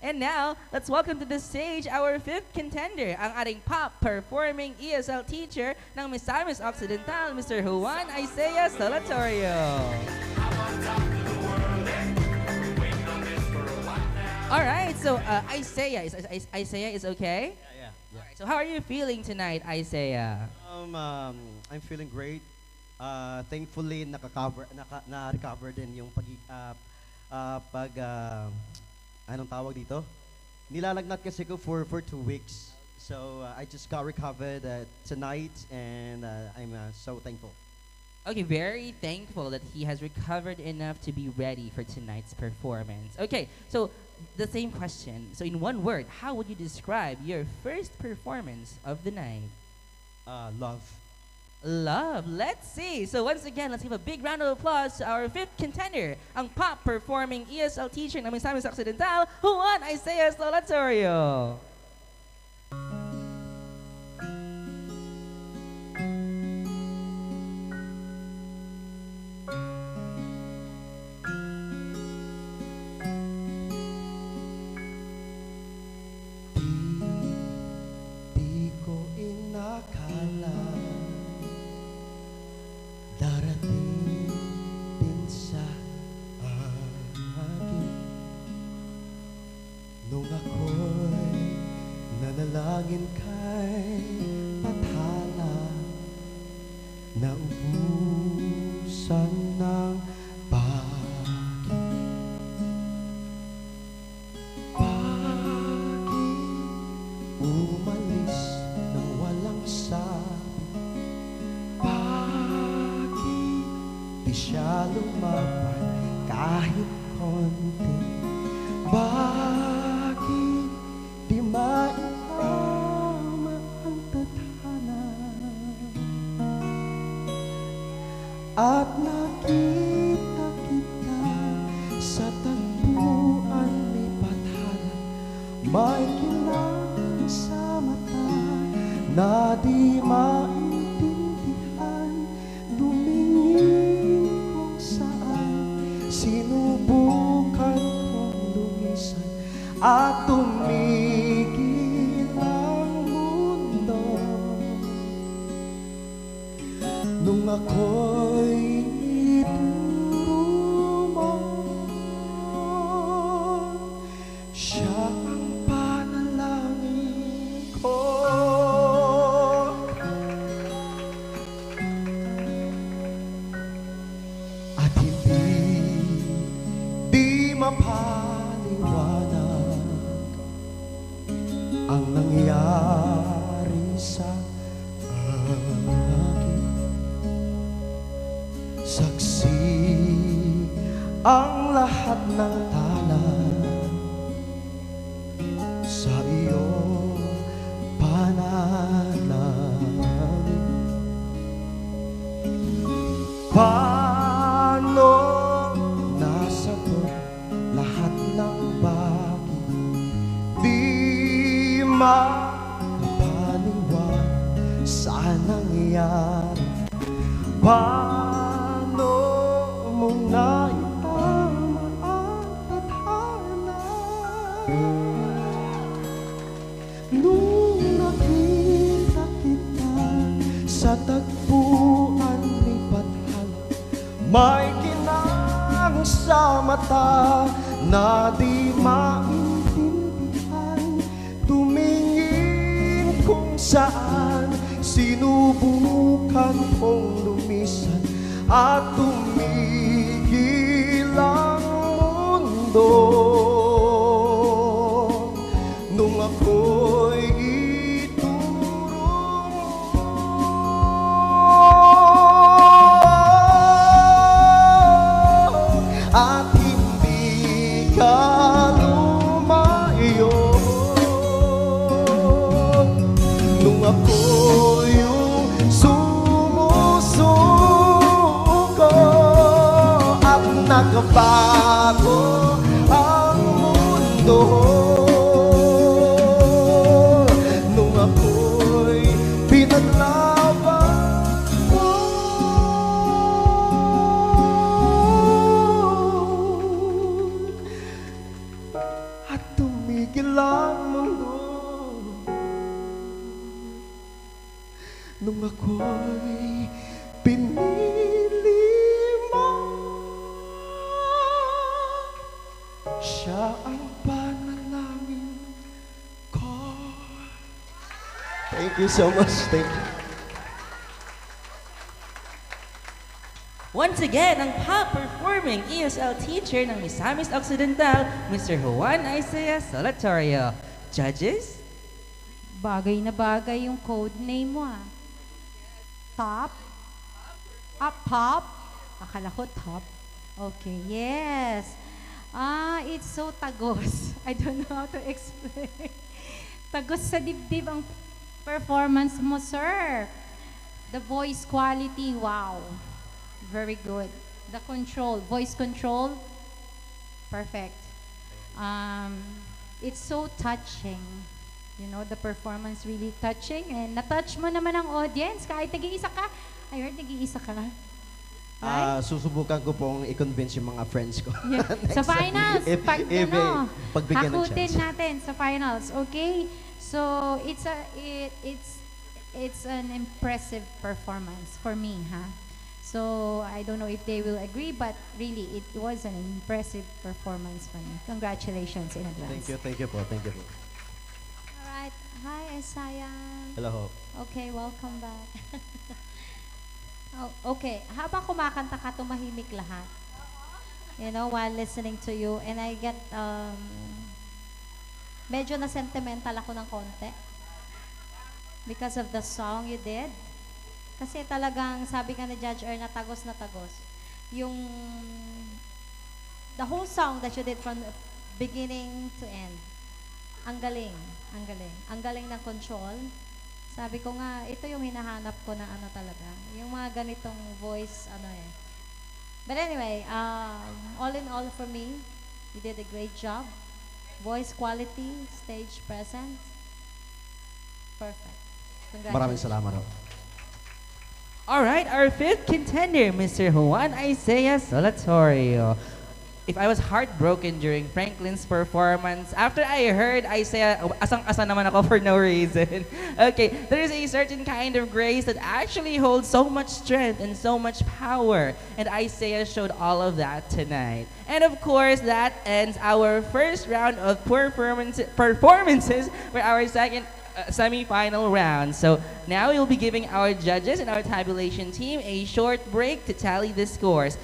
And now, let's welcome to the stage our fifth contender, ang ating pop-performing ESL teacher ng Misamis Occidental, Mr. Juan Isaiah Solatorio. Alright, so Isaiah is okay? Yeah. Alright, so how are you feeling tonight, Isaiah? I'm feeling great. Thankfully, na-recover din yung anong tawag dito? Nilalagnat kasi ko for 2 weeks. So, I just got recovered tonight and I'm so thankful. Okay, very thankful that he has recovered enough to be ready for tonight's performance. Okay, so the same question. So in one word, how would you describe your first performance of the night? Love. Love. Let's see. So once again, let's give a big round of applause to our fifth contender, ang pop-performing ESL teacher ng Misamis Occidental, Juan Isaiah Solatorio. Di ko inakala darating din sa akin nung ako'y nanalangin kay Pathala na ubusan ng bakit umalis nang walang sabi? Bakit di siya lumaban kahit konti? Bakit di maitama ang tadhana? At nakita kita sa tagpuan ni Pathala, may kinang sa mata na di maintindihan. Tumingin kung saan, sinubukan kong lumisan at tumigil ang mundo. Nung ako'y ituro mo, siya ang panalangin ko. At hindi mapaliwanag ang nangyari sa akin. Saksi ang lahat ng tala sa iyong panalangin. Paano nasagot lahat ng bagay? Di makapaniwala sa nangyari. Paano mo naitama ang tadhana? Nung nakita kita sa tagpuan ni Pathala, may kinang sa mata na di maintindihan. Tumingin kung saan, sinubukan kong lumisan at tumigil ang mundo. Nung ako'y ituro at hindi ka lumayo. Nung ako yung sumusuko at nagbago ang kilang mundo nung ako'y pinili mo. Siya ang panalangin ko. Thank you so much. Thank you. Once again, ang top-performing ESL teacher ng Misamis Occidental, Mr. Juan Isaiah Solatorio. Judges? Bagay na bagay yung code name mo ah. Top? Pop? Akala ko top. Okay, yes. It's so tagos. I don't know how to explain. Tagos sa dibdib ang performance mo, sir. The voice quality, wow. Very good. The control, voice control, perfect. It's so touching. You know, the performance really touching. And na-touch mo naman ang audience. Kahit nag-iisa ka. I heard nag-iisa ka. Right? Susubukan ko pong i-convince yung mga friends ko. Yeah. Sa Next time. finals, pagbigyan ng hakutin chance. natin sa finals. Okay? So, it's an impressive performance for me, huh? So, I don't know if they will agree, but really, it was an impressive performance for me. Congratulations in advance. Thank you po. All right. Hi, Isaiah. Hello. Okay, welcome back. Okay, habang kumakanta ka, tumahimik lahat. You know, while listening to you. And I get, medyo na sentimental ako ng konti. Because of the song you did. Kasi talagang, sabi nga ni Judge Er, na tagos na tagos. Yung, the whole song that you did from beginning to end. Ang galing, ang galing. Ang galing ng control. Sabi ko nga, ito yung hinahanap ko na ano talaga. Yung mga ganitong voice, ano eh. But anyway, all in all for me, you did a great job. Voice quality, stage presence, perfect. Maraming salamat. All right, our fifth contender, Mr. Juan Isaiah Solatorio. If I was heartbroken during Franklin's performance, after I heard Isaiah, asang-asa naman ako for no reason. Okay, there is a certain kind of grace that actually holds so much strength and so much power. And Isaiah showed all of that tonight. And of course, that ends our first round of performances for our second semi-final round. So now we'll be giving our judges and our tabulation team a short break to tally the scores.